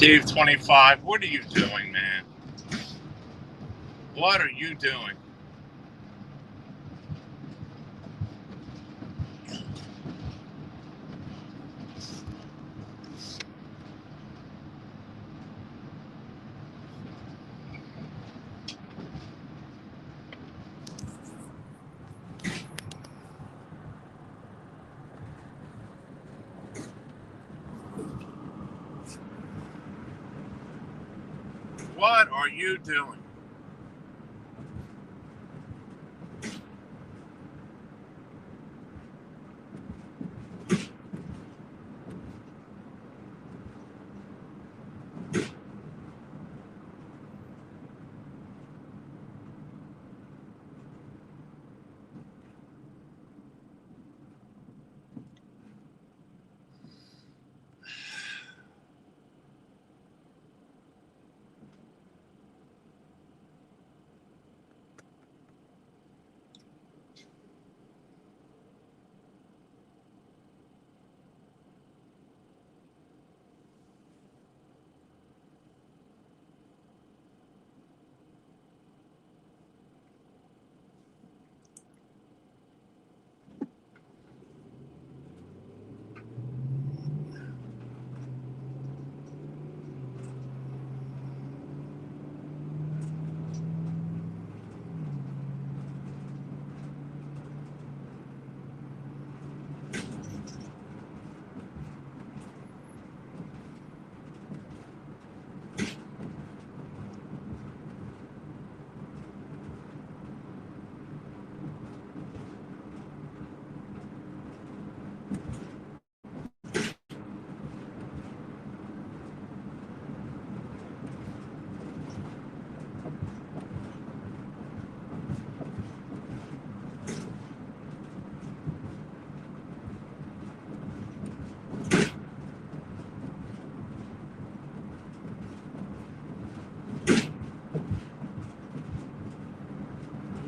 Dave 25, what are you doing, man? What are you doing? What are you doing?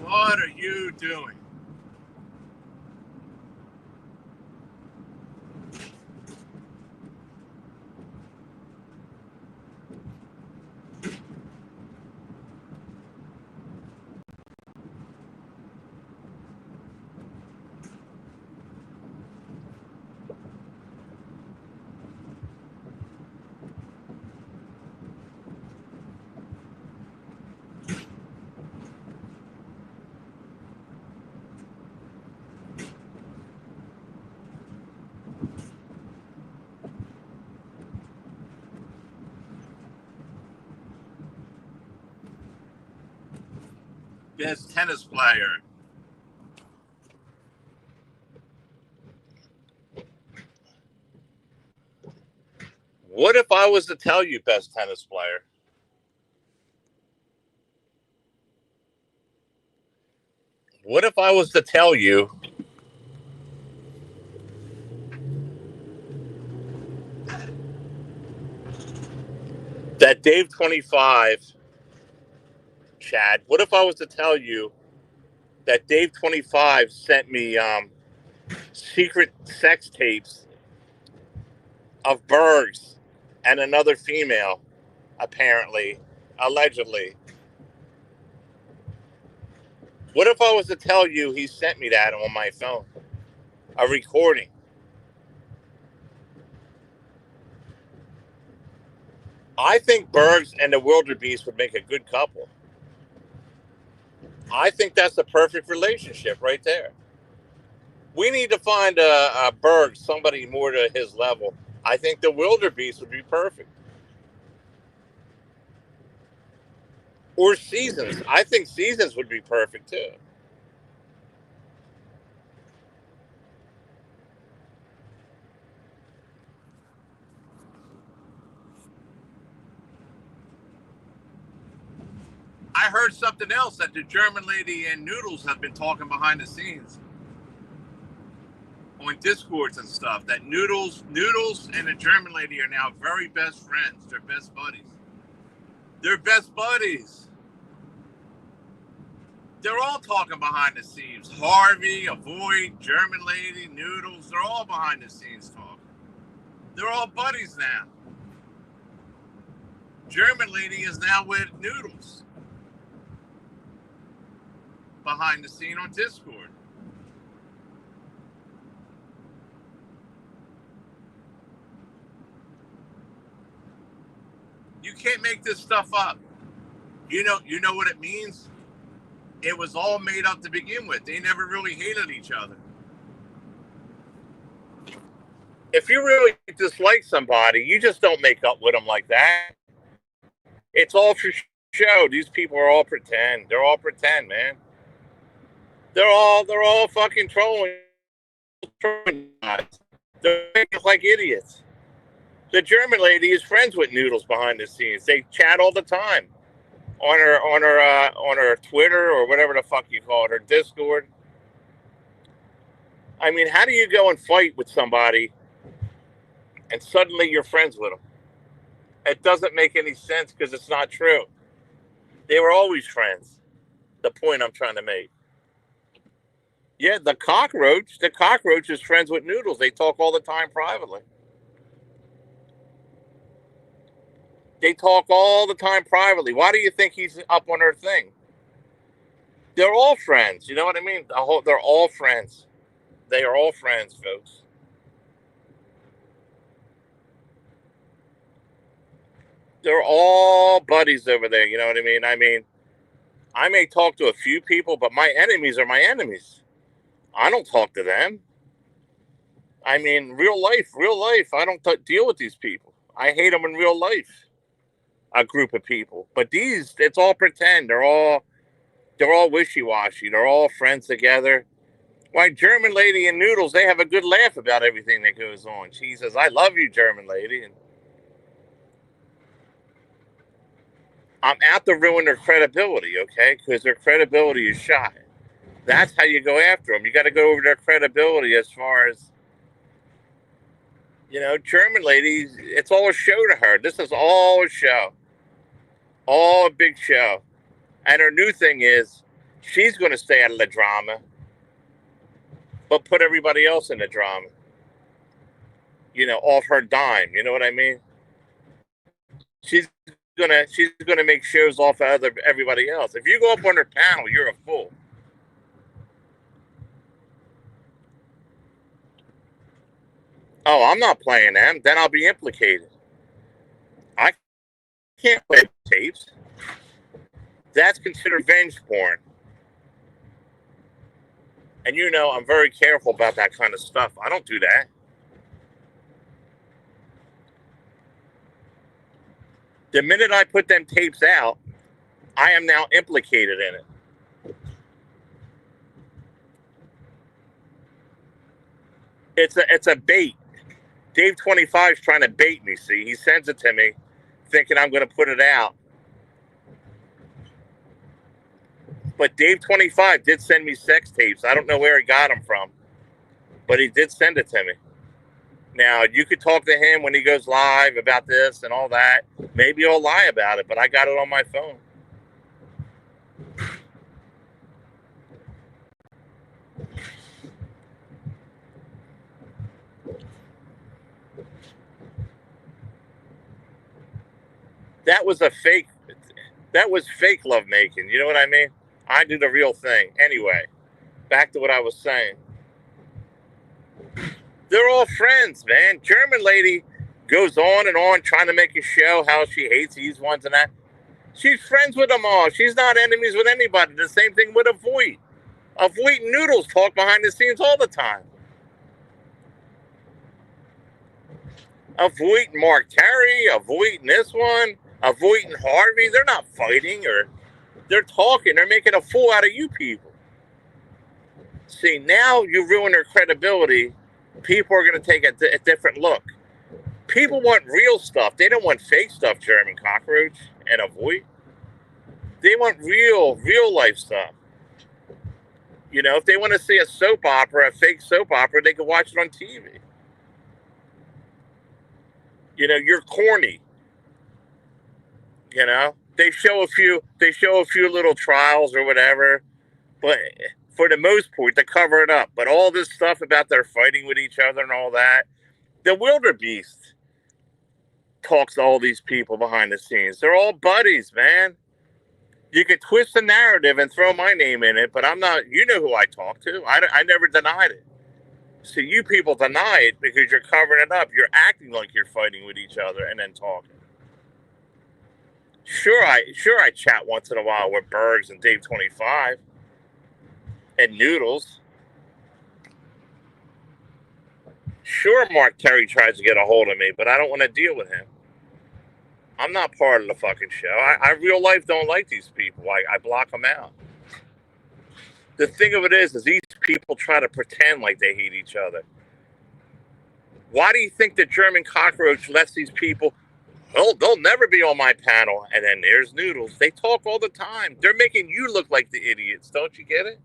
What are you doing? Best tennis player. What if I was to tell you best tennis player? What if I was to tell you that Dave 25, Chad, what if I was to tell you that Dave 25 sent me secret sex tapes of Bergs and another female, apparently, allegedly? What if I was to tell you he sent me that on my phone? A recording. I think Bergs and the Wildebeest would make a good couple. I think that's the perfect relationship right there. We need to find a Berg, somebody more to his level. I think the Wildebeest would be perfect. Or Seasons. I think Seasons would be perfect too. I heard something else that the German lady and Noodles have been talking behind the scenes on Discords and stuff. That Noodles, and the German lady are now very best friends. They're best buddies. They're best buddies. They're all talking behind the scenes. Harvey, Avoid, German lady, Noodles. They're all behind the scenes talking. They're all buddies now. German lady is now with Noodles behind the scene on Discord. You can't make this stuff up. You know what it means? It was all made up to begin with. They never really hated each other. If you really dislike somebody, you just don't make up with them like that. It's all for show. These people are all pretend. They're all pretend, man. They're all fucking trolling guys. They're making us like idiots. The German lady is friends with Noodles behind the scenes. They chat all the time on her Twitter or whatever the fuck you call it, her Discord. I mean, how do you go and fight with somebody and suddenly you're friends with them? It doesn't make any sense because it's not true. They were always friends. The point I'm trying to make. Yeah, the cockroach is friends with Noodles. They talk all the time privately. They talk all the time privately. Why do you think he's up on her thing? They're all friends. You know what I mean? They're all friends. They are all friends, folks. They're all buddies over there. You know what I mean? I mean, I may talk to a few people, but my enemies are my enemies. I don't talk to them. I mean, real life. I don't deal with these people. I hate them in real life. A group of people, but these, it's all pretend. They're all wishy-washy. They're all friends together. Why, German lady and Noodles, they have a good laugh about everything that goes on. She says, "I love you, German lady," and I'm out to ruin their credibility, okay? Because their credibility is shot. That's how you go after them. You got to go over their credibility as far as, German ladies, it's all a show to her. This is all a show. All a big show. And her new thing is, she's going to stay out of the drama, but put everybody else in the drama. Off her dime. You know what I mean? She's gonna make shows off of everybody else. If you go up on her panel, you're a fool. Oh, I'm not playing them. Then I'll be implicated. I can't play tapes. That's considered revenge porn. And I'm very careful about that kind of stuff. I don't do that. The minute I put them tapes out, I am now implicated in it. It's a bait. Dave 25 is trying to bait me, see? He sends it to me thinking I'm going to put it out. But Dave 25 did send me sex tapes. I don't know where he got them from, but he did send it to me. Now, you could talk to him when he goes live about this and all that. Maybe he'll lie about it, but I got it on my phone. That was fake lovemaking. You know what I mean? I do the real thing. Anyway, back to what I was saying. They're all friends, man. German lady goes on and on trying to make a show how she hates these ones and that. She's friends with them all. She's not enemies with anybody. The same thing with Avoid. Avoid and Noodles talk behind the scenes all the time. Avoid and Mark Terry, Avoid and this one, Avoid and Harvey. They're not fighting, or they're talking. They're making a fool out of you people. See, now you ruin their credibility. People are going to take a different look. People want real stuff. They don't want fake stuff, German cockroach and Avoid. They want real life stuff. If they want to see a soap opera, a fake soap opera, they can watch it on TV. You're corny. They show a few little trials or whatever, but for the most part, to cover it up. But all this stuff about their fighting with each other and all that, the wildebeest. talks to all these people behind the scenes. They're all buddies, man. You could twist the narrative and throw my name in it, but I'm not. You know who I talk to. I never denied it. So you people deny it because you're covering it up. You're acting like you're fighting with each other and then talking. Sure, I chat once in a while with Bergs and Dave 25 and Noodles. Sure, Mark Terry tries to get a hold of me, but I don't want to deal with him. I'm not part of the fucking show. I real life don't like these people. I block them out. The thing of it is these people try to pretend like they hate each other. Why do you think the German cockroach lets these people? Oh, they'll never be on my panel. And then there's Noodles. They talk all the time. They're making you look like the idiots. Don't you get it?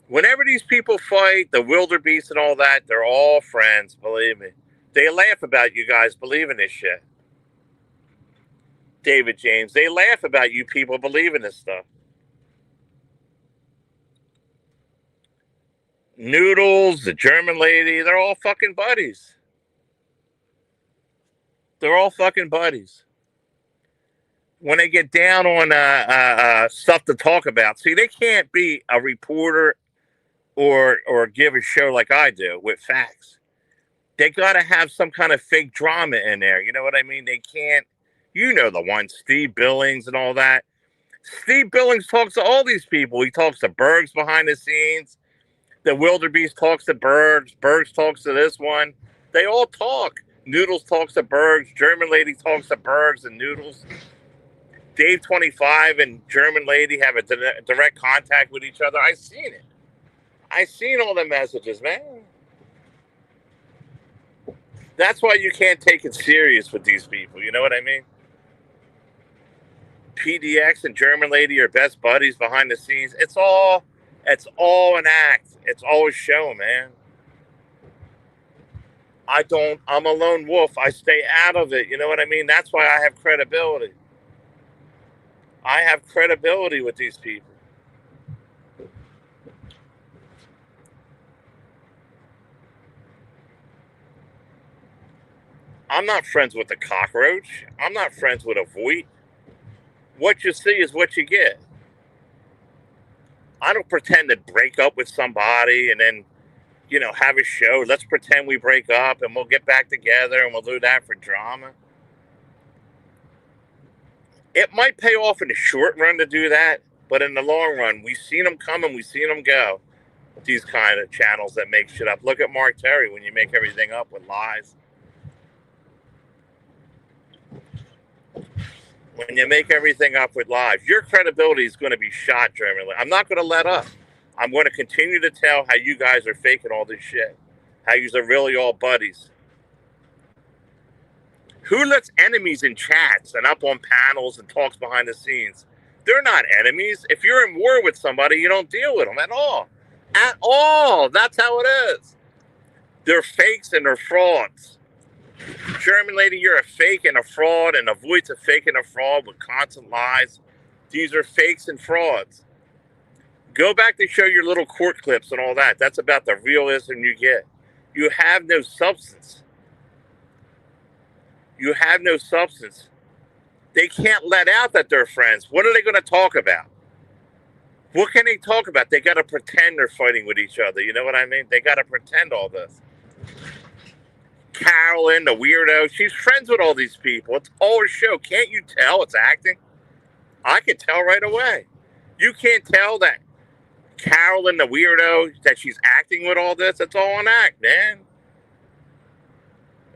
Whenever these people fight, the wildebeest and all that, they're all friends, believe me. They laugh about you guys believing this shit. David James, they laugh about you people believing this stuff. Noodles, the German lady, they're all fucking buddies. They're all fucking buddies. When they get down on stuff to talk about, see, they can't be a reporter or give a show like I do with facts. They got to have some kind of fake drama in there. You know what I mean? They can't, you know, the one, Steve Billings and all that. Steve Billings talks to all these people. He talks to Bergs behind the scenes. The wildebeest talks to Bergs. Bergs talks to this one. They all talk. Noodles talks to Bergs. German lady talks to Bergs and Noodles. Dave 25 and German lady have a direct contact with each other. I seen it. I seen all the messages, man. That's why you can't take it serious with these people. You know what I mean? PDX and German lady are best buddies behind the scenes. It's all an act. It's all a show, man. I'm a lone wolf. I stay out of it. You know what I mean? That's why I have credibility. I have credibility with these people. I'm not friends with the cockroach. I'm not friends with a Voight. What you see is what you get. I don't pretend to break up with somebody and then, you know, have a show. Let's pretend we break up and we'll get back together and we'll do that for drama. It might pay off in the short run to do that, but in the long run, we've seen them come and we've seen them go. These kind of channels that make shit up. Look at Mark Terry when you make everything up with lies. When you make everything up with lies, your credibility is going to be shot, Germany. I'm not going to let up. I'm going to continue to tell how you guys are faking all this shit. How you are really all buddies. Who lets enemies in chats and up on panels and talks behind the scenes? They're not enemies. If you're in war with somebody, you don't deal with them at all. At all. That's how it is. They're fakes and they're frauds. German lady, you're a fake and a fraud, and a Voight's a fake and a fraud with constant lies. These are fakes and frauds. Go back to show your little court clips and all that. That's about the realism you get. You have no substance. You have no substance. They can't let out that they're friends. What are they going to talk about? What can they talk about? They got to pretend they're fighting with each other. You know what I mean? They got to pretend all this. Carolyn, the weirdo, she's friends with all these people. It's all a show. Can't you tell it's acting? I can tell right away. You can't tell that Carolyn, the weirdo, that she's acting with all this. It's all an act, man.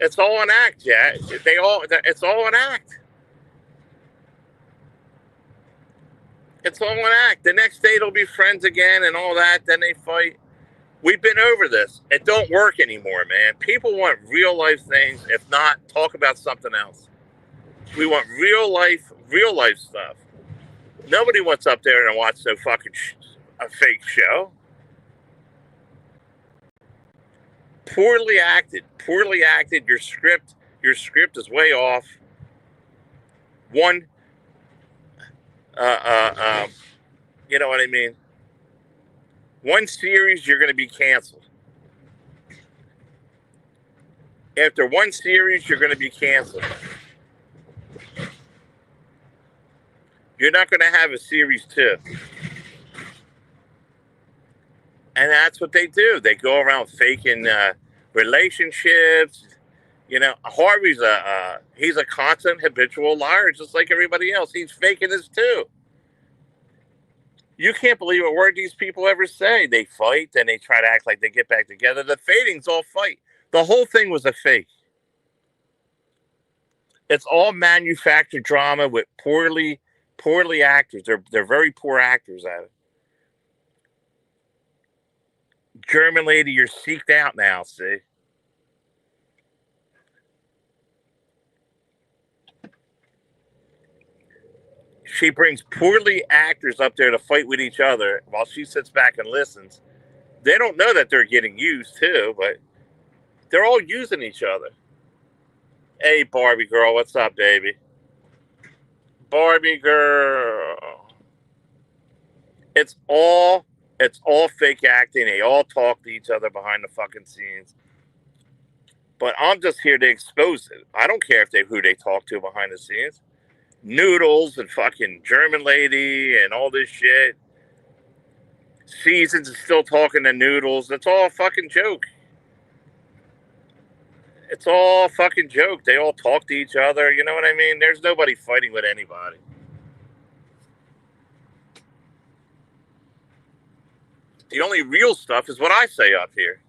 It's all an act, yeah. It's all an act. It's all an act. The next day they'll be friends again and all that. Then they fight. We've been over this. It don't work anymore, man. People want real life things. If not, talk about something else. We want real life stuff. Nobody wants up there and watch no fucking a fake show. Poorly acted. Your script is way off. One, you know what I mean? One series, you're going to be canceled. After one series, you're going to be canceled. You're not going to have a series 2. And that's what they do. They go around faking relationships. You know, Harvey's he's a constant habitual liar, just like everybody else. He's faking this too. You can't believe a word these people ever say. They fight, then they try to act like they get back together. The fading's all fight. The whole thing was a fake. It's all manufactured drama with poorly actors. They're very poor actors at it. German lady, you're seeked out now, see? She brings poorly actors up there to fight with each other while she sits back and listens. They don't know that they're getting used too, but they're all using each other. Hey, Barbie girl, what's up, baby? Barbie girl. It's all fake acting. They all talk to each other behind the fucking scenes. But I'm just here to expose it. I don't care who they talk to behind the scenes. Noodles and fucking German lady and all this shit. Seasons is still talking to Noodles. It's all a fucking joke. It's all a fucking joke. They all talk to each other. You know what I mean? There's nobody fighting with anybody. The only real stuff is what I say up here.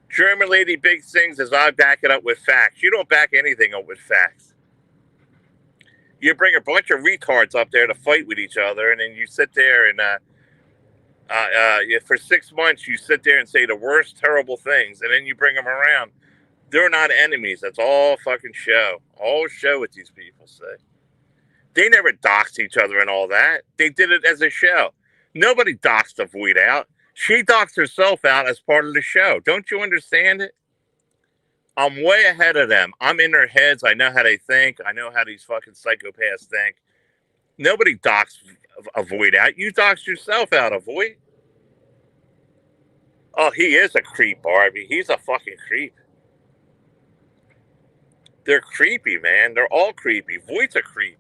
German lady big things as I back it up with facts. You don't back anything up with facts. You bring a bunch of retards up there to fight with each other, and then you sit there and for 6 months you sit there and say the worst terrible things, and then you bring them around. They're not enemies. That's all fucking show. All show with these people say. They never doxed each other and all that. They did it as a show. Nobody doxed the Void out. She doxed herself out as part of the show. Don't you understand it? I'm way ahead of them. I'm in their heads. I know how they think. I know how these fucking psychopaths think. Nobody doxed a Void out. You doxed yourself out, a Void. Oh, he is a creep, Barbie. He's a fucking creep. They're creepy, man. They're all creepy. Void's a creep.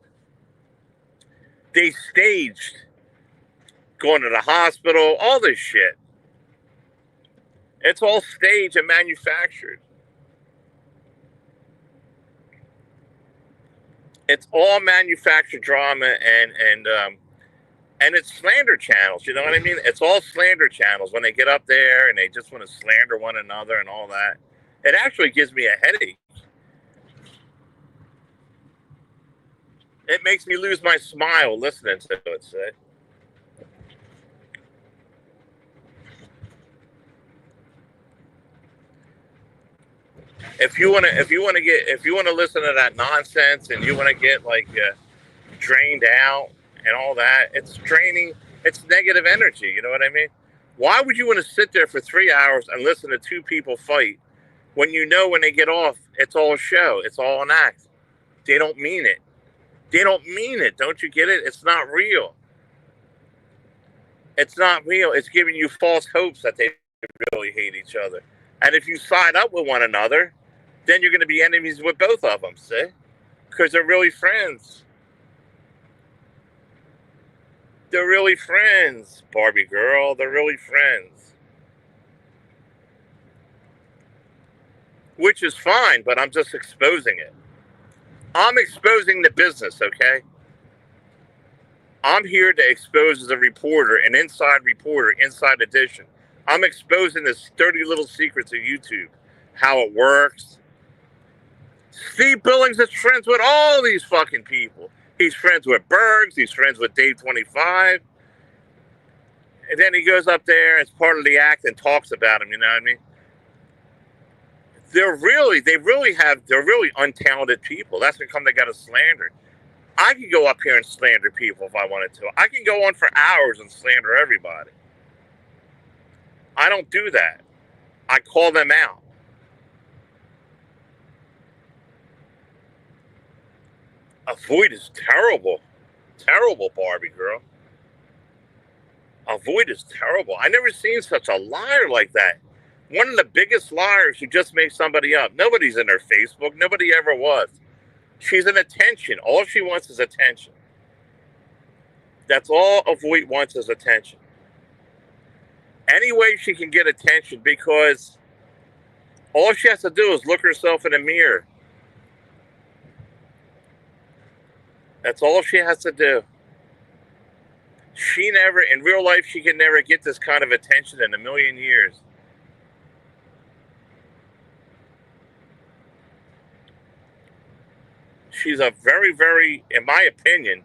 They staged going to the hospital, all this shit. It's all staged and manufactured. It's all manufactured drama and it's slander channels. You know what I mean? It's all slander channels when they get up there and they just want to slander one another and all that. It actually gives me a headache. It makes me lose my smile listening to it, say. If you want to listen to that nonsense and you want to get like drained out and all that, it's draining. It's negative energy. You know what I mean? Why would you want to sit there for 3 hours and listen to two people fight when you know when they get off, it's all a show. It's all an act. They don't mean it. They don't mean it. Don't you get it? It's not real. It's not real. It's giving you false hopes that they really hate each other. And if you side up with one another, then you're going to be enemies with both of them, see? Because they're really friends. They're really friends, Barbie girl. They're really friends. Which is fine, but I'm just exposing it. I'm exposing the business, okay? I'm here to expose as a reporter, an inside reporter, inside edition. I'm exposing this dirty little secrets of YouTube, how it works. Steve Billings is friends with all these fucking people. He's friends with Bergs. He's friends with Dave 25. And then he goes up there as part of the act and talks about him, you know what I mean? They're really untalented people. That's how come they got to slander. I can go up here and slander people if I wanted to. I can go on for hours and slander everybody. I don't do that. I call them out. A Void is terrible. Terrible, Barbie girl. A Void is terrible. I never seen such a liar like that. One of the biggest liars who just makes somebody up. Nobody's in her Facebook. Nobody ever was. She's an attention. All she wants is attention. That's all Avoid wants is attention. Any way she can get attention, because all she has to do is look herself in the mirror. That's all she has to do. She never, in real life, she can never get this kind of attention in a million years. She's a very, very, in my opinion,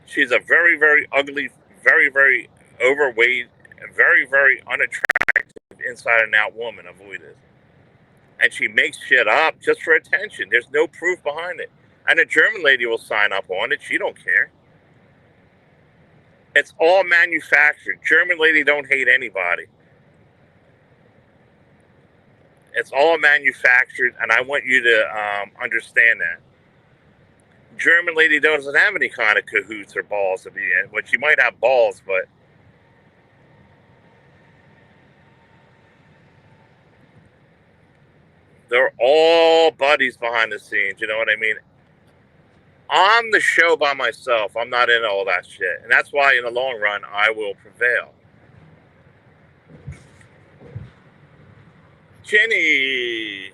she's a very, very ugly, very, very overweight, very, very unattractive inside and out woman, Avoid is. And she makes shit up just for attention. There's no proof behind it. And a German lady will sign up on it. She don't care. It's all manufactured. German lady don't hate anybody. It's all manufactured, and I want you to understand that. German lady doesn't have any kind of cahoots or balls to be in. Well, she might have balls, but they're all buddies behind the scenes. You know what I mean? I'm the show by myself. I'm not in all that shit. And that's why in the long run, I will prevail. Jenny.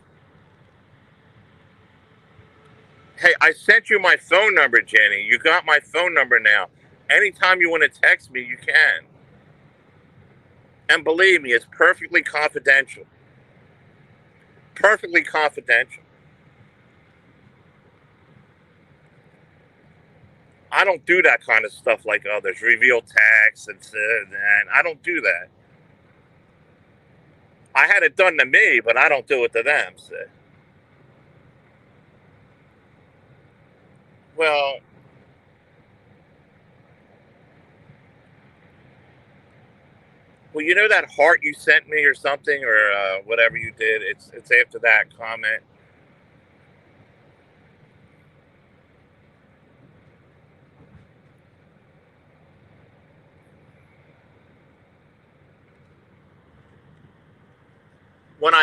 Hey, I sent you my phone number, Jenny. You got my phone number now. Anytime you want to text me, you can. And believe me, it's perfectly confidential. Perfectly confidential. I don't do that kind of stuff like others. Reveal tax and I don't do that. I had it done to me, but I don't do it to them. So. Well, you know that heart you sent me or something, or whatever you did. It's after that comment. When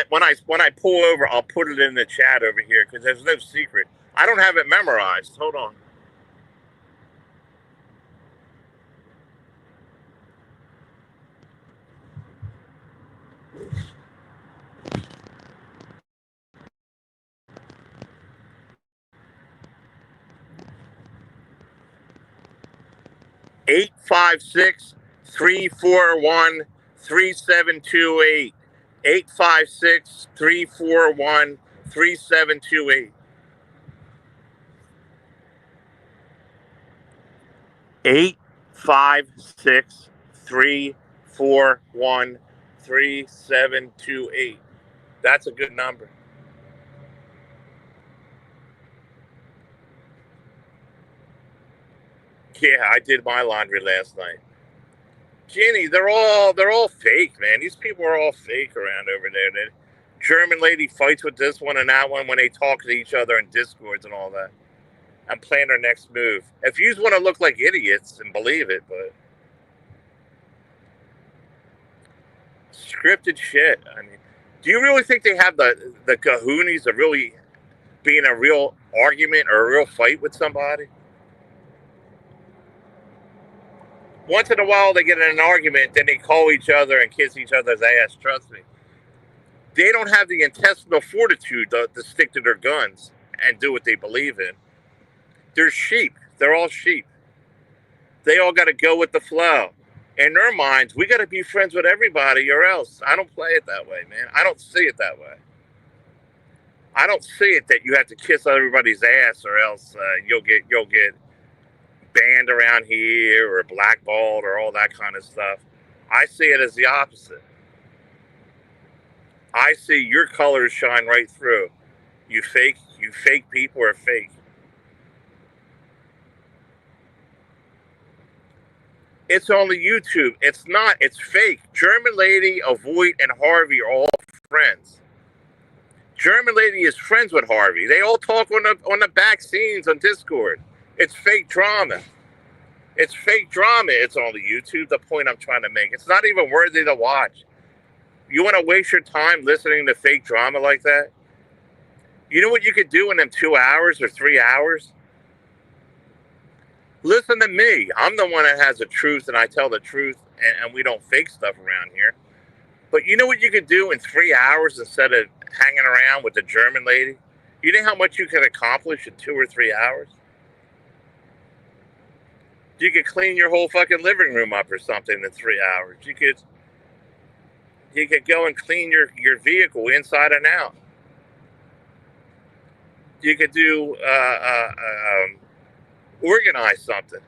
I pull over, I'll put it in the chat over here because there's no secret. I don't have it memorized. Hold on. Eight 3728 856-341-3728. 856-341-3728. That's a good number. Yeah, I did my laundry last night. Jenny, they're all fake, man. These people are all fake around over there. The German lady fights with this one and that one when they talk to each other in Discords and all that. I'm planning their next move. If you want to look like idiots and believe it, but scripted shit. I mean, do you really think they have the kahoonies of really being a real argument or a real fight with somebody? Once in a while they get in an argument, then they call each other and kiss each other's ass. Trust me. They don't have the intestinal fortitude to stick to their guns and do what they believe in. They're sheep. They're all sheep. They all got to go with the flow. In their minds, we got to be friends with everybody or else. I don't play it that way, man. I don't see it that way. I don't see it that you have to kiss everybody's ass or else you'll get banned around here or blackballed or all that kind of stuff. I see it as the opposite. I see your colors shine right through. You fake people are fake. It's only YouTube. It's not. It's fake. German lady, Avoid, and Harvey are all friends. German lady is friends with Harvey. They all talk on the back scenes on Discord. It's fake drama. It's fake drama. It's only YouTube. The point I'm trying to make. It's not even worthy to watch. You want to waste your time listening to fake drama like that? You know what you could do in them 2 hours or 3 hours? Listen to me. I'm the one that has the truth, and I tell the truth, and we don't fake stuff around here. But you know what you could do in 3 hours instead of hanging around with the German lady? You know how much you could accomplish in 2 or 3 hours? You could clean your whole fucking living room up or something in 3 hours. You could go and clean your vehicle inside and out. You could do organize something.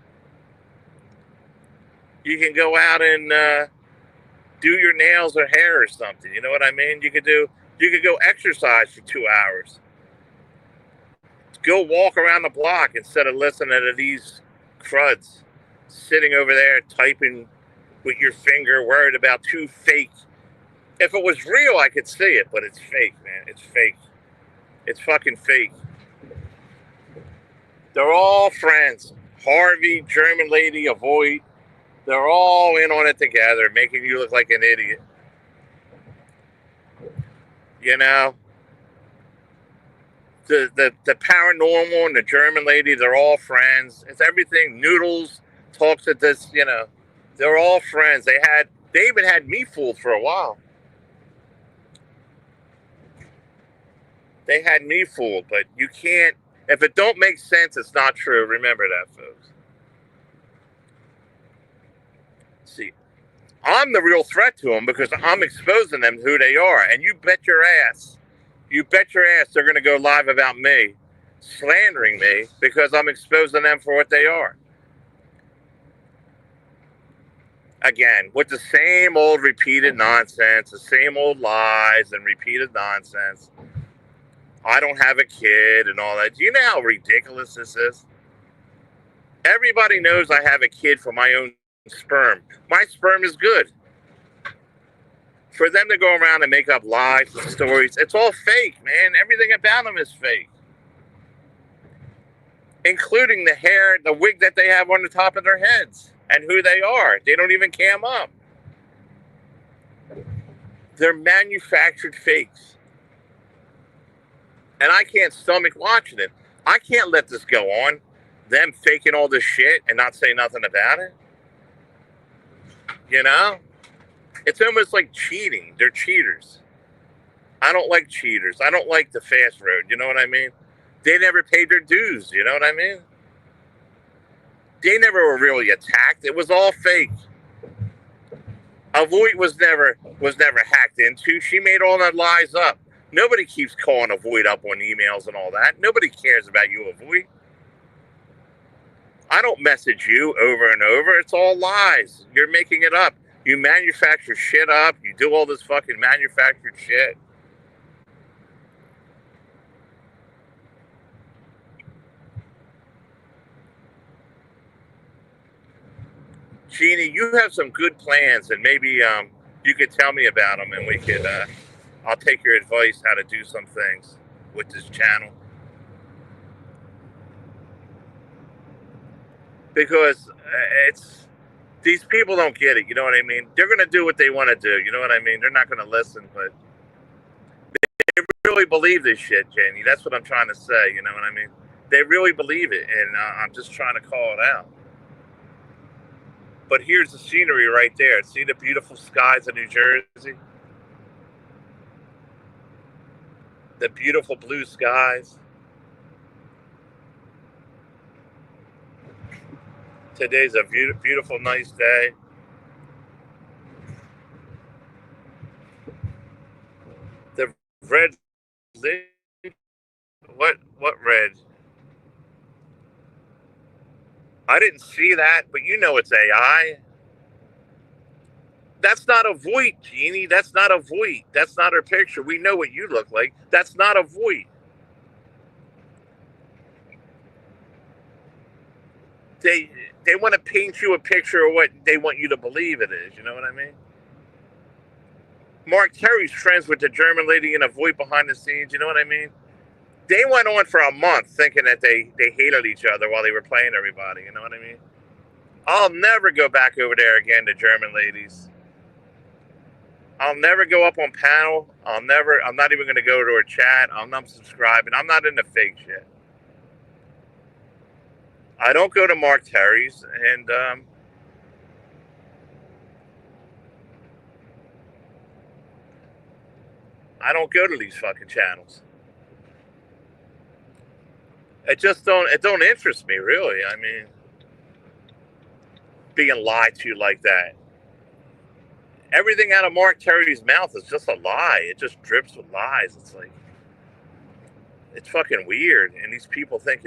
You can go out and do your nails or hair or something. You know what I mean? You could go exercise for 2 hours. Go walk around the block instead of listening to these cruds sitting over there typing with your finger, worried about two fake. If it was real, I could see it, but it's fake, man. It's fake. It's fucking fake. They're all friends. Harvey, German lady, Avoid. They're all in on it together, making you look like an idiot. You know? The paranormal and the German lady, they're all friends. It's everything. Noodles talks at this, you know. They're all friends. They even had me fooled for a while. They had me fooled, but you can't. If it don't make sense, it's not true. Remember that, folks. See, I'm the real threat to them because I'm exposing them who they are. And you bet your ass they're going to go live about me, slandering me because I'm exposing them for what they are. Again, with the same old repeated nonsense, the same old lies and repeated nonsense. I don't have a kid and all that. Do you know how ridiculous this is? Everybody knows I have a kid from my own sperm. My sperm is good. For them to go around and make up lies and stories, it's all fake, man. Everything about them is fake. Including the hair, the wig that they have on the top of their heads, and who they are. They don't even cam up. They're manufactured fakes. And I can't stomach watching it. I can't let this go on. Them faking all this shit and not say nothing about it. You know? It's almost like cheating. They're cheaters. I don't like cheaters. I don't like the fast road. You know what I mean? They never paid their dues. You know what I mean? They never were really attacked. It was all fake. Avoid was never hacked into. She made all that lies up. Nobody keeps calling Avoid up on emails and all that. Nobody cares about you, Avoid. I don't message you over and over. It's all lies. You're making it up. You manufacture shit up. You do all this fucking manufactured shit. Jeannie, you have some good plans, and maybe you could tell me about them, and we could. I'll take your advice how to do some things with this channel. Because these people don't get it, you know what I mean? They're going to do what they want to do, you know what I mean? They're not going to listen, but they really believe this shit, Jenny. That's what I'm trying to say, you know what I mean? They really believe it, and I'm just trying to call it out. But here's the scenery right there. See the beautiful skies of New Jersey? The beautiful blue skies. Today's a beautiful, nice day. The red, what red? I didn't see that, but you know it's AI. That's not Avoid, Jeannie. That's not Avoid. That's not her picture. We know what you look like. That's not Avoid. They want to paint you a picture of what they want you to believe it is. You know what I mean? Mark Terry's friends with the German lady and Avoid behind the scenes. You know what I mean? They went on for a month thinking that they hated each other while they were playing everybody. You know what I mean? I'll never go back over there again to German ladies. I'll never go up on panel. I'm not even going to go to her chat. I'm not subscribing. I'm not into fake shit. I don't go to Mark Terry's, and I don't go to these fucking channels. It don't interest me, really. I mean, being lied to like that. Everything out of Mark Terry's mouth is just a lie. It just drips with lies. It's like, it's fucking weird. And these people think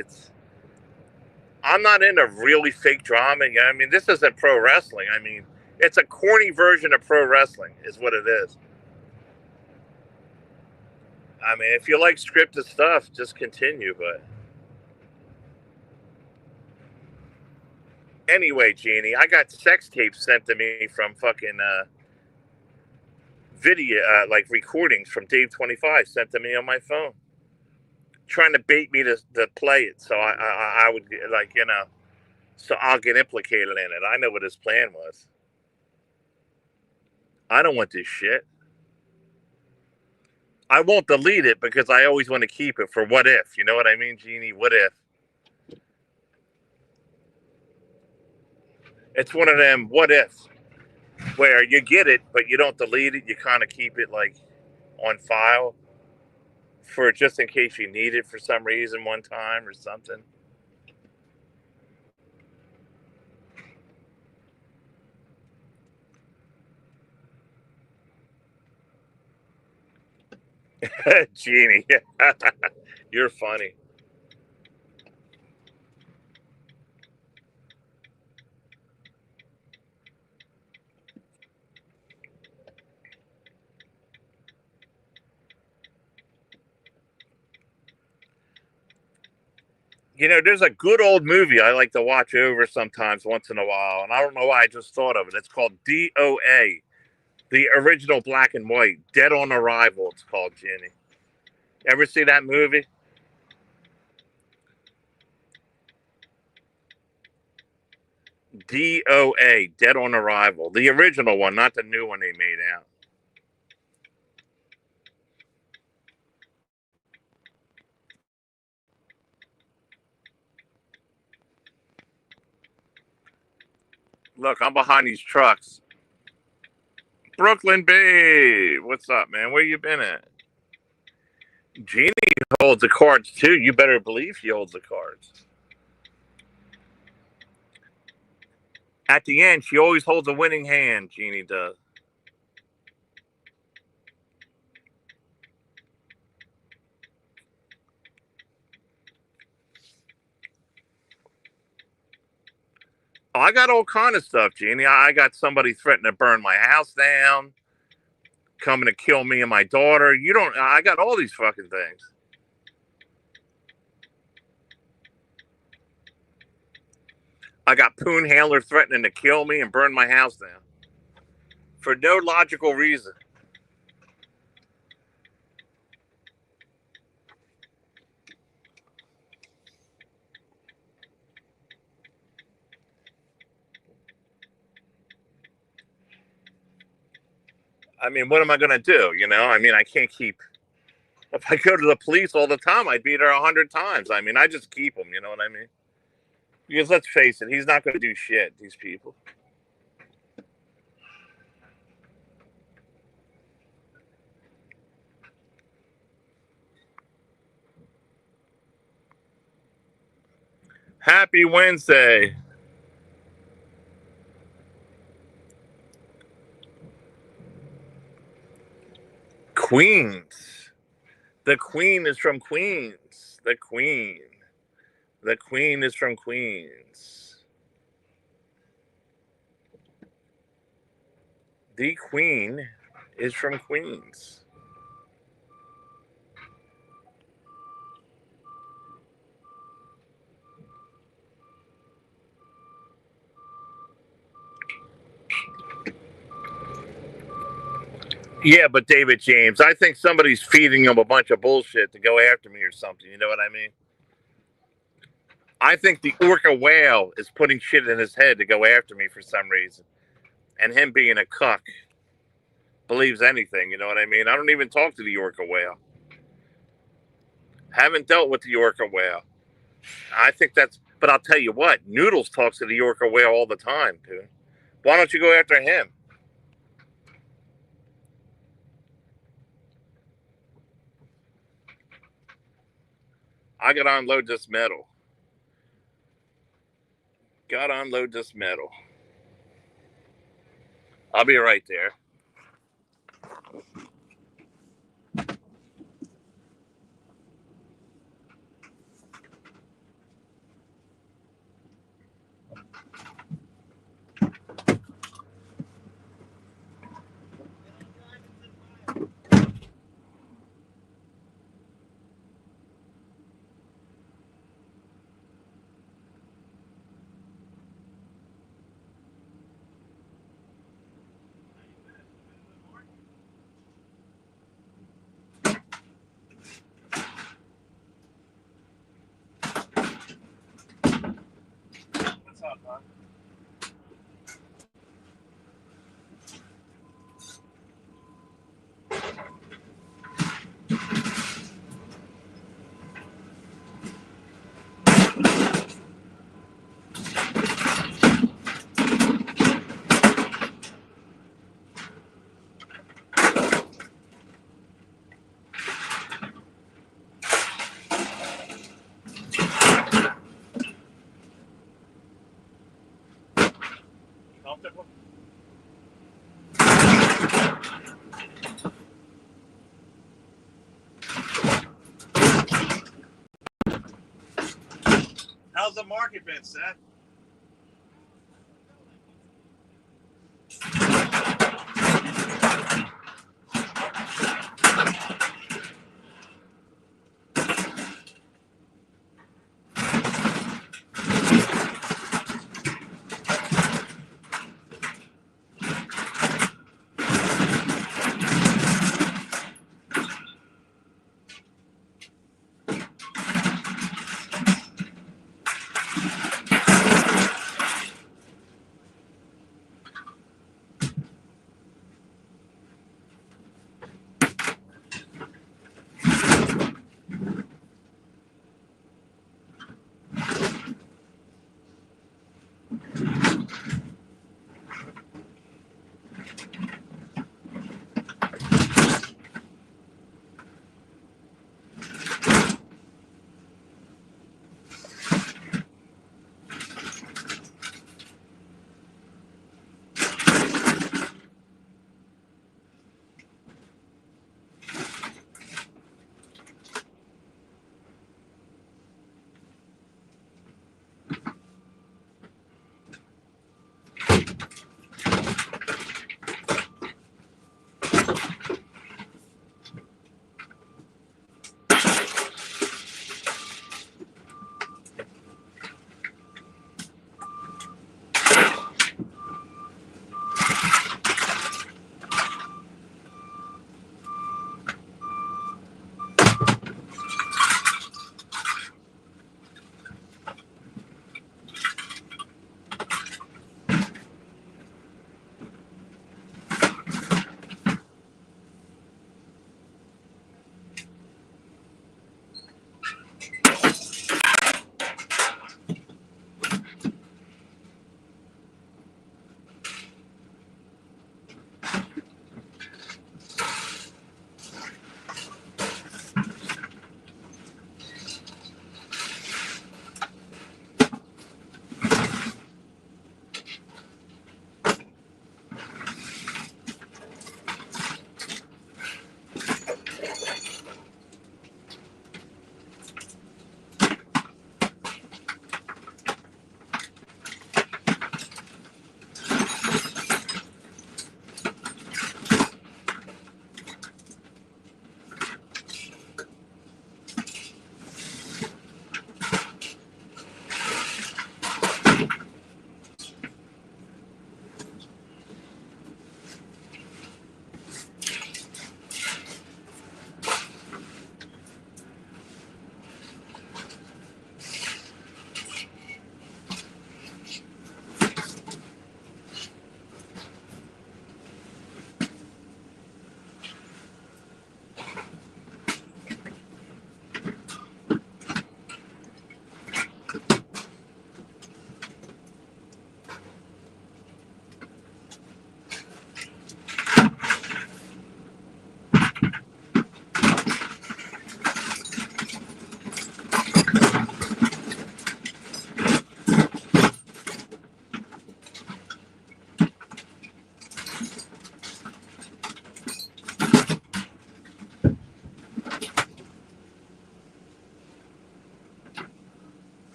I'm not into really fake drama. I mean, this isn't pro wrestling. I mean, it's a corny version of pro wrestling is what it is. I mean, if you like scripted stuff, just continue. But anyway, Jeannie, I got sex tapes sent to me from fucking video, like recordings from Dave 25 sent to me on my phone, trying to bait me to play it. So I would, like, so I'll get implicated in it. I know what his plan was. I don't want this shit. I won't delete it because I always want to keep it for what if. You know what I mean, Jeannie? What if? It's one of them what ifs where you get it, but you don't delete it. You kind of keep it like on file for just in case you need it for some reason one time or something. Jeannie, you're funny. There's a good old movie I like to watch over sometimes once in a while, and I don't know why I just thought of it. It's called DOA, the original black and white, Dead on Arrival, it's called, Jenny. Ever see that movie? DOA, Dead on Arrival. The original one, not the new one they made out. Look, I'm behind these trucks. Brooklyn Babe, what's up, man? Where you been at? Jeannie holds the cards too. You better believe she holds the cards. At the end, she always holds a winning hand, Jeannie does. Oh, I got all kind of stuff, Jeannie. I got somebody threatening to burn my house down, coming to kill me and my daughter. I got all these fucking things. I got Poon Handler threatening to kill me and burn my house down for no logical reason. I mean, what am I going to do? I mean, I can't keep. If I go to the police all the time, I'd be there 100 times. I mean, I just keep them. You know what I mean? Because let's face it, he's not going to do shit, these people. Happy Wednesday. Queens. The Queen is from Queens. The Queen. The Queen is from Queens. The Queen is from Queens. Yeah, but David James, I think somebody's feeding him a bunch of bullshit to go after me or something. You know what I mean? I think the orca whale is putting shit in his head to go after me for some reason. And him being a cuck. believes anything. You know what I mean? I don't even talk to the orca whale. Haven't dealt with the orca whale. I think that's. But I'll tell you what, Noodles talks to the orca whale all the time, dude. Why don't you go after him? I gotta unload this metal. Gotta unload this metal. I'll be right there. What's up, man? Comfortable? How's the market been, Seth?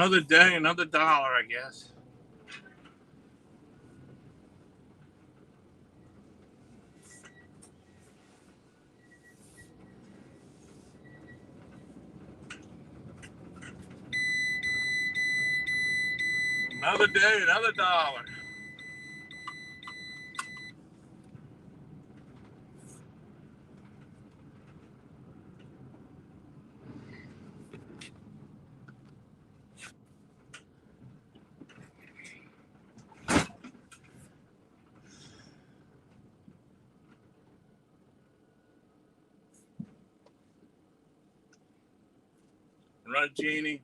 Another day, another dollar, I guess. Another day, another dollar. Right, Jeannie?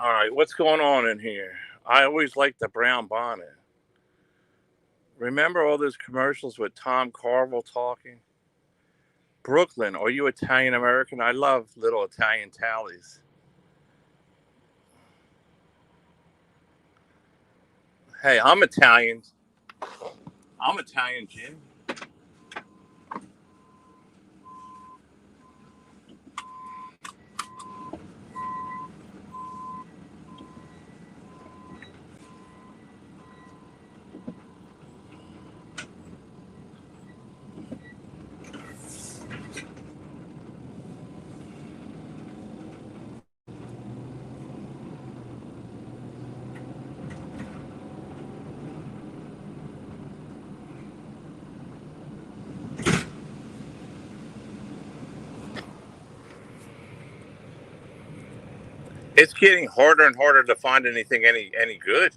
All right, what's going on in here? I always liked the brown bonnet. Remember all those commercials with Tom Carvel talking? Brooklyn, are you Italian American? I love little Italian tallies. Hey, I'm Italian. I'm Italian, Jim. It's getting harder and harder to find anything any good.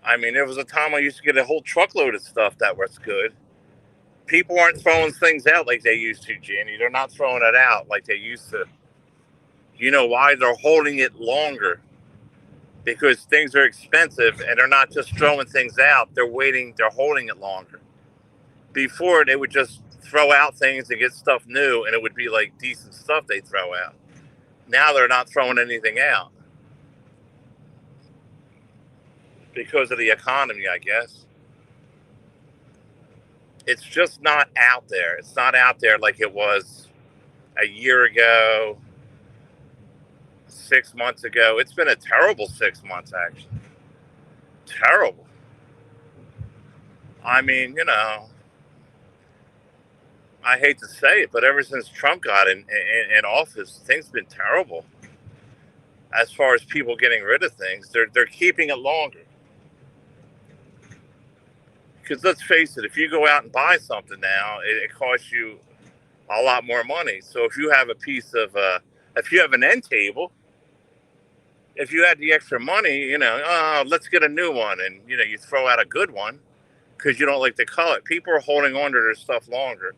I mean, there was a time I used to get a whole truckload of stuff that was good. People aren't throwing things out like they used to, Jenny. They're not throwing it out like they used to. You know why? They're holding it longer because things are expensive and they're not just throwing things out. They're waiting, they're holding it longer. Before, they would just throw out things and get stuff new, and it would be like decent stuff they throw out. Now they're not throwing anything out because of the economy, I guess. It's just not out there. It's not out there like it was a year ago, 6 months ago. It's been a terrible 6 months, actually. Terrible. I mean, I hate to say it, but ever since Trump got in office, things have been terrible. As far as people getting rid of things, they're keeping it longer. Because let's face it, if you go out and buy something now, it costs you a lot more money. So if you have a piece of, if you have an end table, if you had the extra money, oh, let's get a new one, and you throw out a good one because you don't like the color. People are holding on to their stuff longer.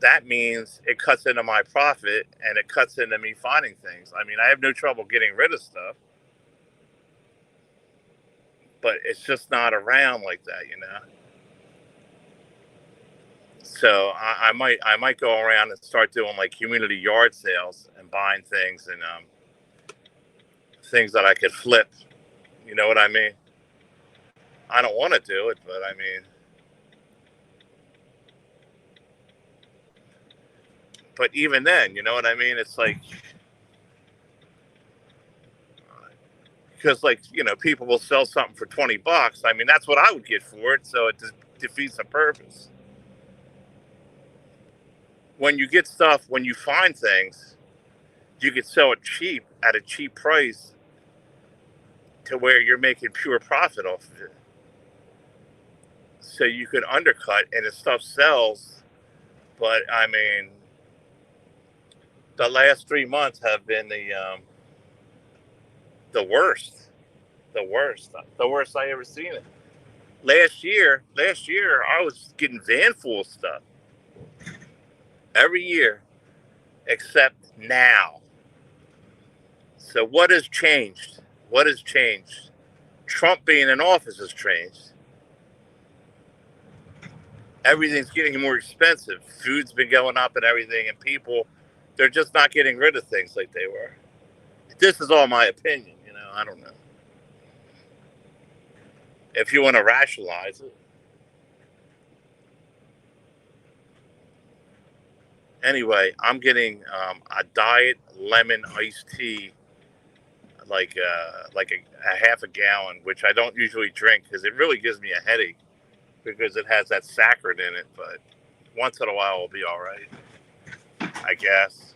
That means it cuts into my profit and it cuts into me finding things. I mean, I have no trouble getting rid of stuff, but it's just not around like that. So I might go around and start doing like community yard sales and buying things and things that I could flip. You know what I mean? I don't want to do it, but I mean, but even then, you know what I mean? It's like because like people will sell something for $20. I mean, that's what I would get for it. So it defeats the purpose. When you get stuff, when you find things, you could sell it cheap at a cheap price to where you're making pure profit off of it. So you could undercut and the stuff sells. But I mean, the last 3 months have been the worst, the worst I ever seen it. Last year I was getting van full of stuff every year except now. So what has changed? What has changed? Trump being in office has changed. Everything's getting more expensive. Food's been going up and everything, and people, they're just not getting rid of things like they were. This is all my opinion, I don't know. If you want to rationalize it. Anyway, I'm getting a diet lemon iced tea, like a half a gallon, which I don't usually drink because it really gives me a headache because it has that saccharin in it. But once in a while, it'll be all right, I guess.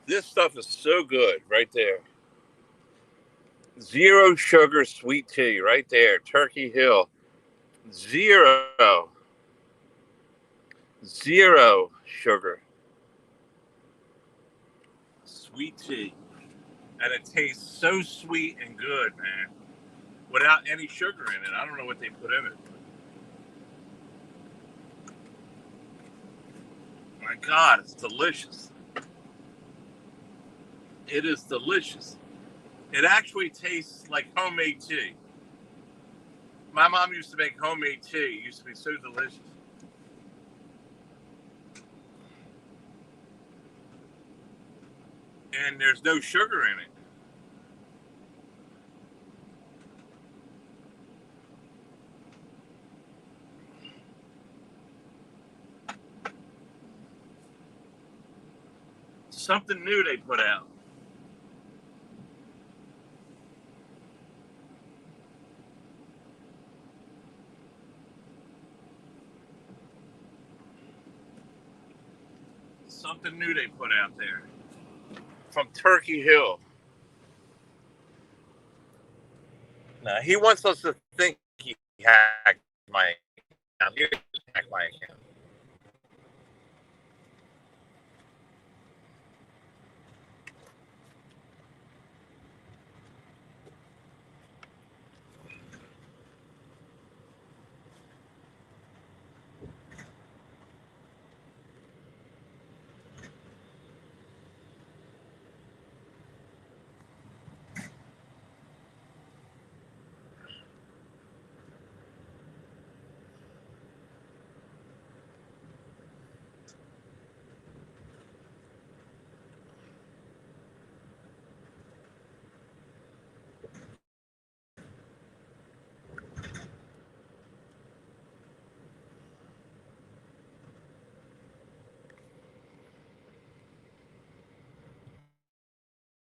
This stuff is so good right there. Zero sugar sweet tea right there. Turkey Hill. Zero sugar sweet tea. And it tastes so sweet and good, man. Without any sugar in it. I don't know what they put in it. My God, it's delicious. It is delicious. It actually tastes like homemade tea. My mom used to make homemade tea. It used to be so delicious. And there's no sugar in it. Something new they put out. Something new they put out there. From Turkey Hill. Now, he wants us to think he hacked my account. He didn't hack my account.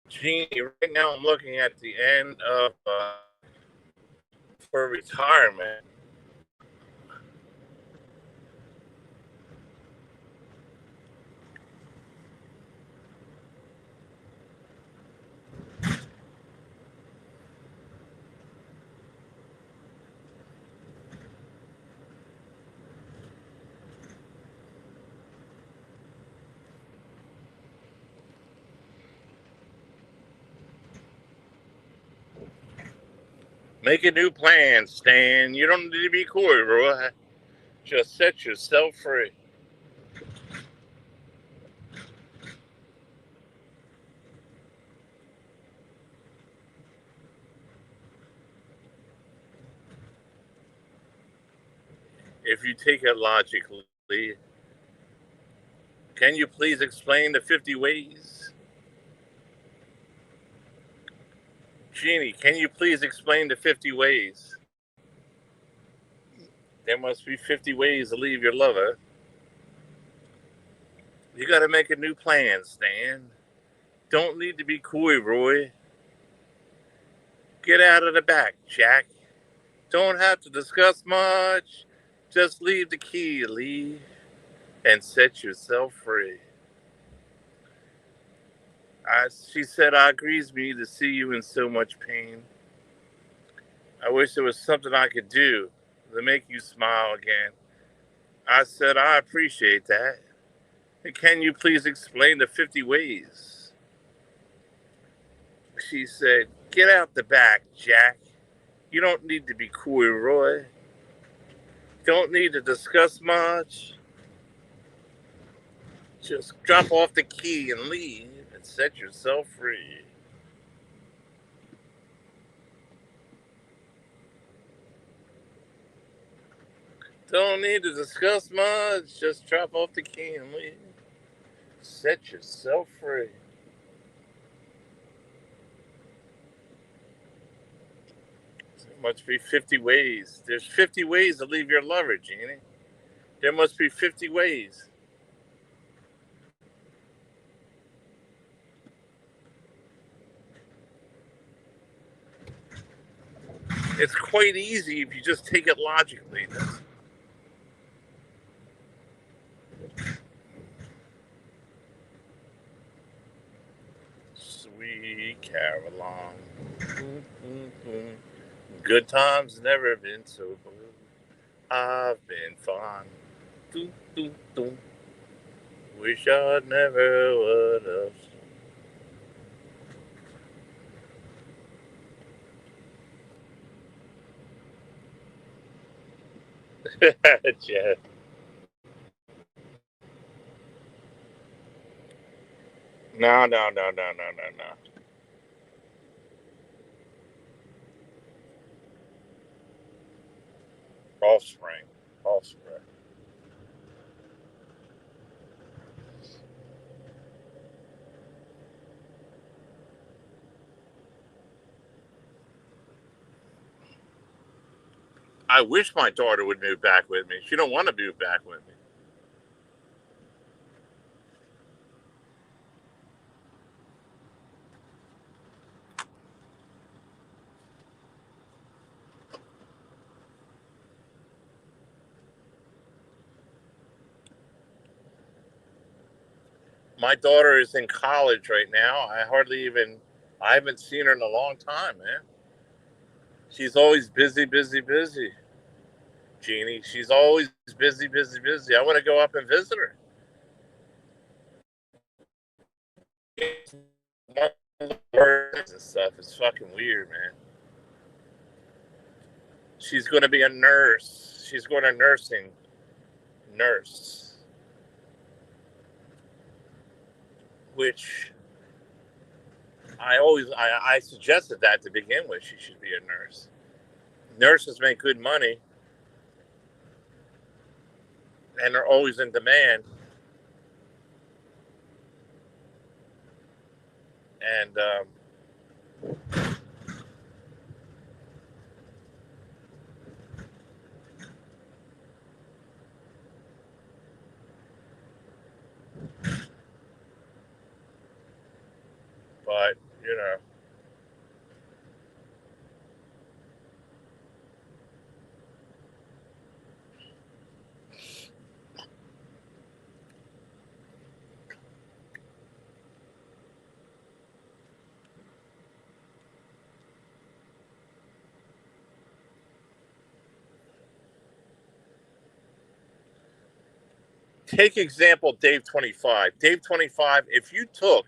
Genie, right now I'm looking at the end of for retirement. Make a new plan, Stan. You don't need to be coy, bro. Just set yourself free. If you take it logically, can you please explain the 50 ways? Genie, can you please explain the 50 ways? There must be 50 ways to leave your lover. You gotta make a new plan, Stan. Don't need to be coy, Roy. Get out of the back, Jack. Don't have to discuss much. Just leave the key, leave, and set yourself free. She said, I agrees me to see you in so much pain. I wish there was something I could do to make you smile again. I said, I appreciate that. Can you please explain the 50 ways? She said, get out the back, Jack. You don't need to be coy, Roy. Don't need to discuss much. Just drop off the key and leave and set yourself free. Don't need to discuss much. Just drop off the key and leave. Set yourself free. There must be 50 ways. There's 50 ways to leave your lover, Jeannie. There must be 50 ways. It's quite easy if you just take it logically. sweet Caroline. Good times never been so good. I've been fine. Doo, doo, doo. Wish I never would have. Jeff. No, no, no, no, no, no, no. Offspring. Offspring. I wish my daughter would move back with me. She don't want to move back with me. My daughter is in college right now. I haven't seen her in a long time, man. She's always busy, busy, busy. Jeannie, she's always busy, busy, busy. I want to go up and visit her. Words and stuff is fucking weird, man. She's going to be a nurse. She's going to nursing nurse, which I suggested that to begin with. She should be a nurse. Nurses make good money, and they're always in demand. And but you know, take example Dave 25. Dave 25. If you took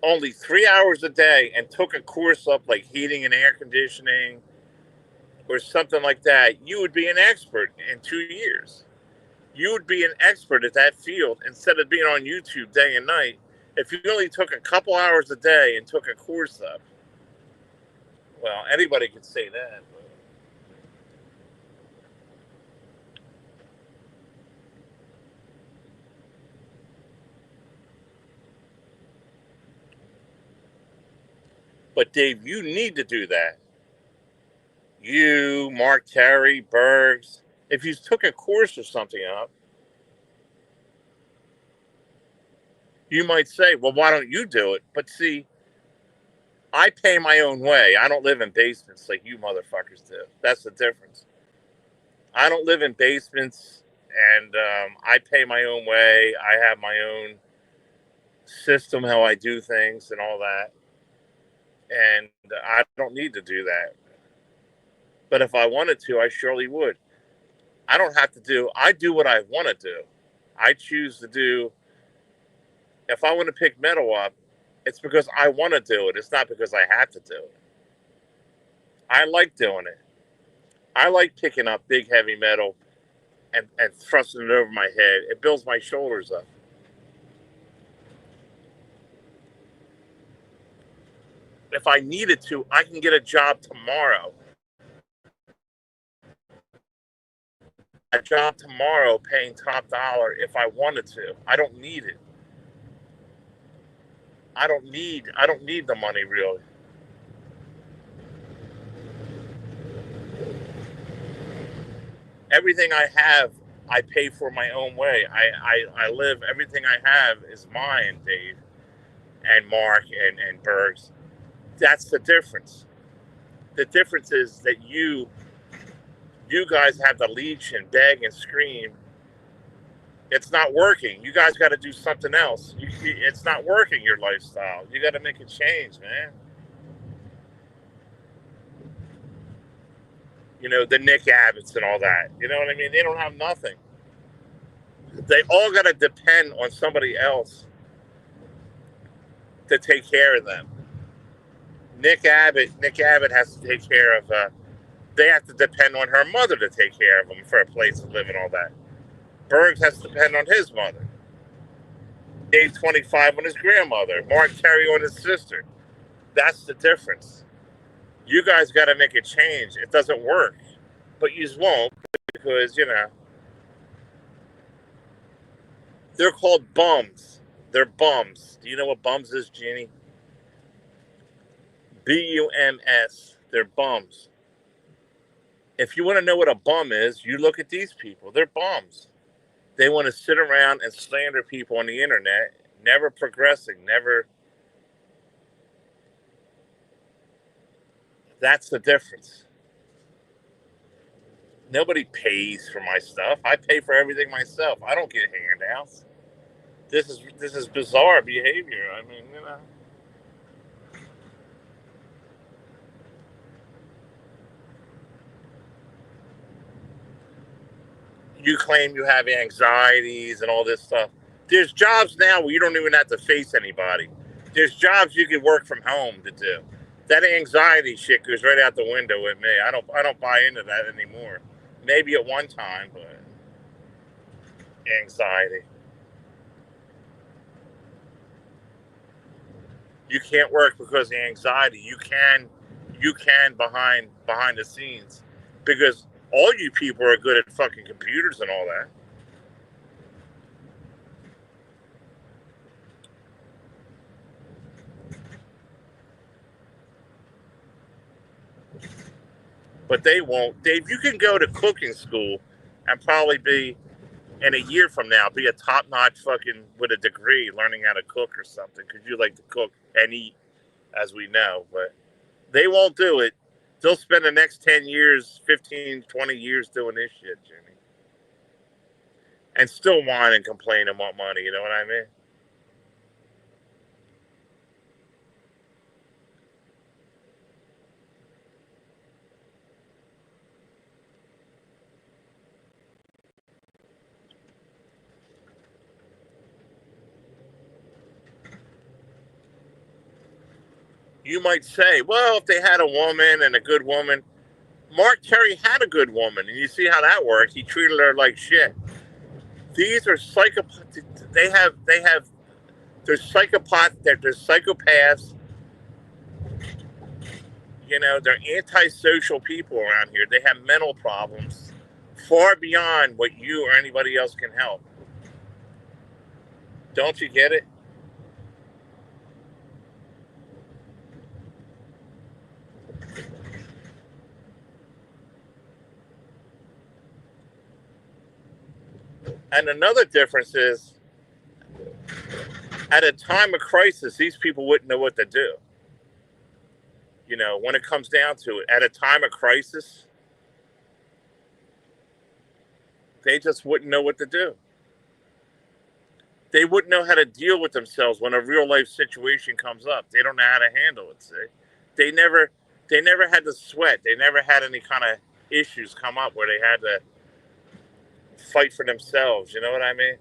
only 3 hours a day and took a course up like heating and air conditioning or something like that, you would be an expert in 2 years. You would be an expert at that field instead of being on YouTube day and night. If you only took a couple hours a day and took a course up, well, anybody could say that. But Dave, you need to do that. You, Mark Terry, Bergs, if you took a course or something up, you might say, well, why don't you do it? But see, I pay my own way. I don't live in basements like you motherfuckers do. That's the difference. I don't live in basements, and I pay my own way. I have my own system, how I do things, and all that. And I don't need to do that. But if I wanted to, I surely would. I don't have to do. I do what I want to do. I choose to do. If I want to pick metal up, it's because I want to do it. It's not because I have to do it. I like doing it. I like picking up big heavy metal and thrusting it over my head. It builds my shoulders up. If I needed to, I can get a job tomorrow. A job tomorrow paying top dollar if I wanted to. I don't need it. I don't need the money really. Everything I have, I pay for my own way. I live, everything I have is mine, Dave and Mark and Bergs. That's the difference. The difference is that you guys have to leech and beg and scream It's not working. You guys got to do something else. It's not working, your lifestyle. You got to make a change, man. You know, the Nick Abbotts and all that. You know what I mean? They don't have nothing. They all got to depend on somebody else to take care of them. Nick Abbott has to take care of. They have to depend on her mother to take care of them for a place to live and all that. Bergs has to depend on his mother. Dave 25 on his grandmother. Mark Terry on his sister. That's the difference. You guys got to make a change. It doesn't work, but you won't because they're called bums. They're bums. Do you know what bums is, Jeannie? BUMS. They're bums. If you want to know what a bum is, you look at these people. They're bums. They want to sit around and slander people on the internet, never progressing, never. That's the difference. Nobody pays for my stuff. I pay for everything myself. I don't get handouts. This is bizarre behavior. I mean, You claim you have anxieties and all this stuff. There's jobs now where you don't even have to face anybody. There's jobs you can work from home to do. That anxiety shit goes right out the window with me. I don't buy into that anymore. Maybe at one time, but anxiety. You can't work because of anxiety. You can behind the scenes because all you people are good at fucking computers and all that. But they won't. Dave, you can go to cooking school and probably be, in a year from now, be a top-notch fucking, with a degree, learning how to cook or something, because you like to cook and eat, as we know. But they won't do it. They'll spend the next 10 years, 15, 20 years doing this shit, Jimmy. And still whine and complain and want money, you know what I mean? You might say, well, if they had a woman and a good woman, Mark Terry had a good woman, and you see how that worked. He treated her like shit. These are psychopaths. They're psychopaths. They're psychopaths. You know, they're antisocial people around here. They have mental problems far beyond what you or anybody else can help. Don't you get it? And another difference is, at a time of crisis, these people wouldn't know what to do. You know, when it comes down to it, at a time of crisis, they just wouldn't know what to do. They wouldn't know how to deal with themselves when a real life situation comes up. They don't know how to handle it. See, they never had to sweat. They never had any kind of issues come up where they had to fight for themselves. You know what I mean?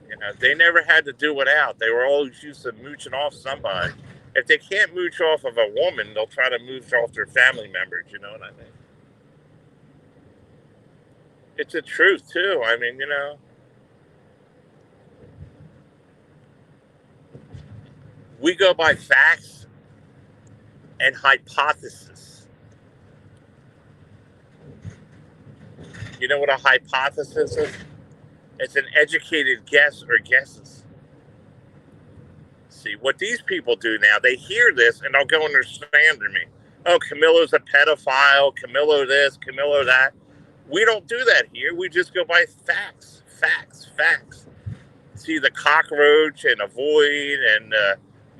You know, they never had to do without. They were always used to mooching off somebody. If they can't mooch off of a woman, they'll try to mooch off their family members. You know what I mean? It's the truth too. I mean, we go by facts and hypothesis. You know what a hypothesis is? It's an educated guess or guesses. See, what these people do now, they hear this and they'll go and they're slandering me. Oh, Camilo's a pedophile, Camilo this, Camilo that. We don't do that here. We just go by facts, facts, facts. See, the cockroach and Avoid and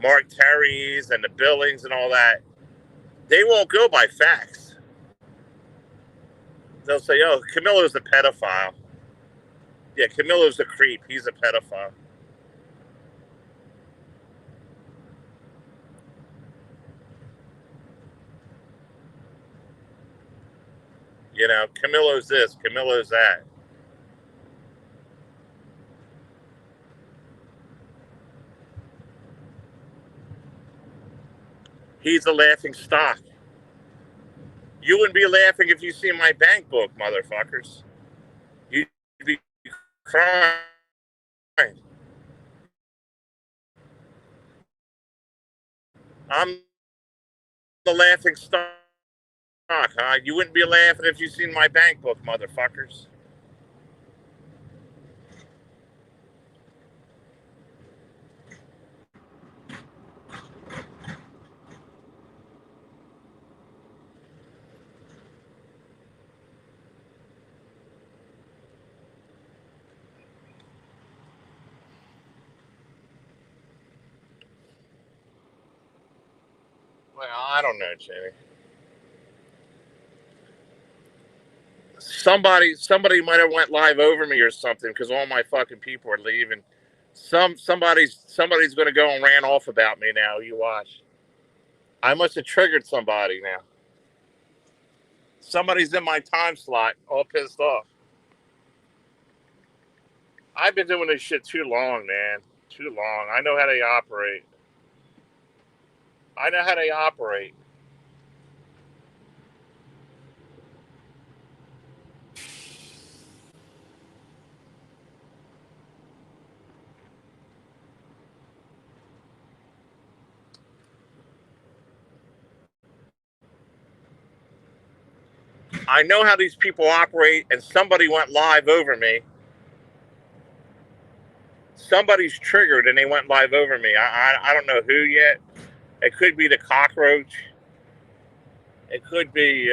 Mark Terry's and the Billings and all that. They won't go by facts. They'll say, "Oh, Camilo's a pedophile." Yeah, Camilo's a creep. He's a pedophile. You know, Camilo's this, Camilo's that. He's a laughing stock. You wouldn't be laughing if you see my bank book, motherfuckers. You'd be crying. I'm the laughing stock, huh? You wouldn't be laughing if you seen my bank book, motherfuckers. Well, I don't know, Jamie. Somebody might have went live over me or something because all my fucking people are leaving. Somebody's gonna go and ran off about me now. You watch. I must have triggered somebody now. Somebody's in my time slot, all pissed off. I've been doing this shit too long, man. Too long. I know how they operate. I know how they operate. I know how these people operate, and somebody went live over me. Somebody's triggered, and they went live over me. I don't know who yet. It could be the cockroach. It could be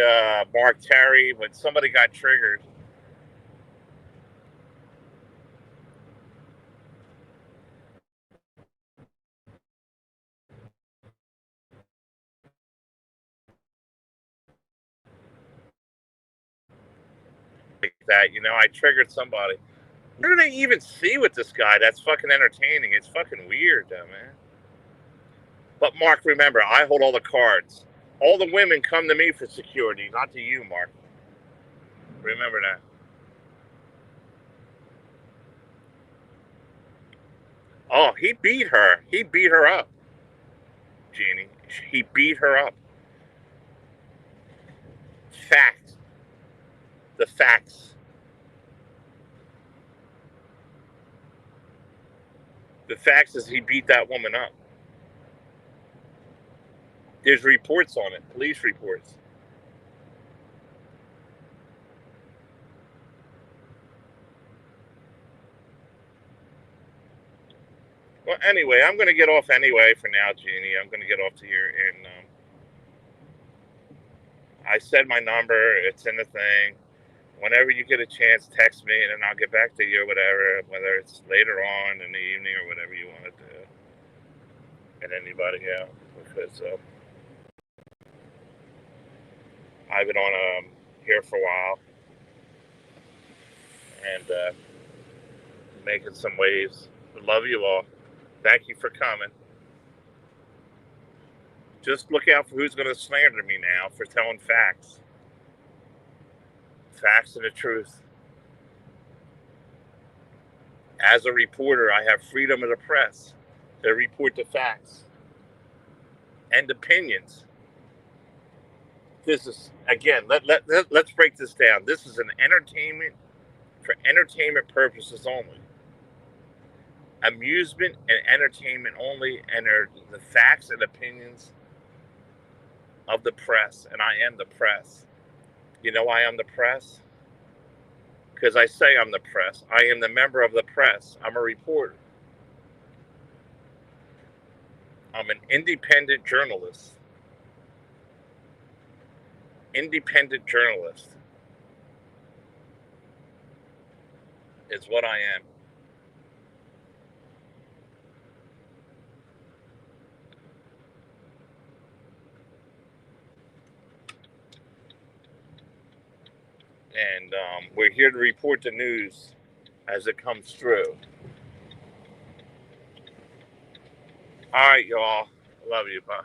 Mark Terry, but somebody got triggered. Like that, you know, I triggered somebody. Where do they even see with this guy? That's fucking entertaining. It's fucking weird, though, man. But Mark, remember, I hold all the cards. All the women come to me for security, not to you, Mark. Remember that. Oh, he beat her. He beat her up, Jeannie. He beat her up. Fact. The facts. The facts is he beat that woman up. There's reports on it, police reports. Well, anyway, I'm going to get off anyway for now, Jeannie. I'm going to get off to here. And I said my number. It's in the thing. Whenever you get a chance, text me, and then I'll get back to you or whatever, whether it's later on in the evening or whatever you want to do. And anybody else. Because I've been on here for a while and making some waves. Love you all. Thank you for coming. Just look out for who's going to slander me now for telling facts. Facts and the truth. As a reporter, I have freedom of the press to report the facts and opinions. This is, again, let's break this down. This is an entertainment for entertainment purposes only. Amusement and entertainment only, and are the facts and opinions of the press, and I am the press. You know why I'm the press? Because I say I'm the press. I am the member of the press. I'm a reporter. I'm an independent journalist. Independent journalist is what I am. And we're here to report the news as it comes through. All right, y'all. Love you. Bye.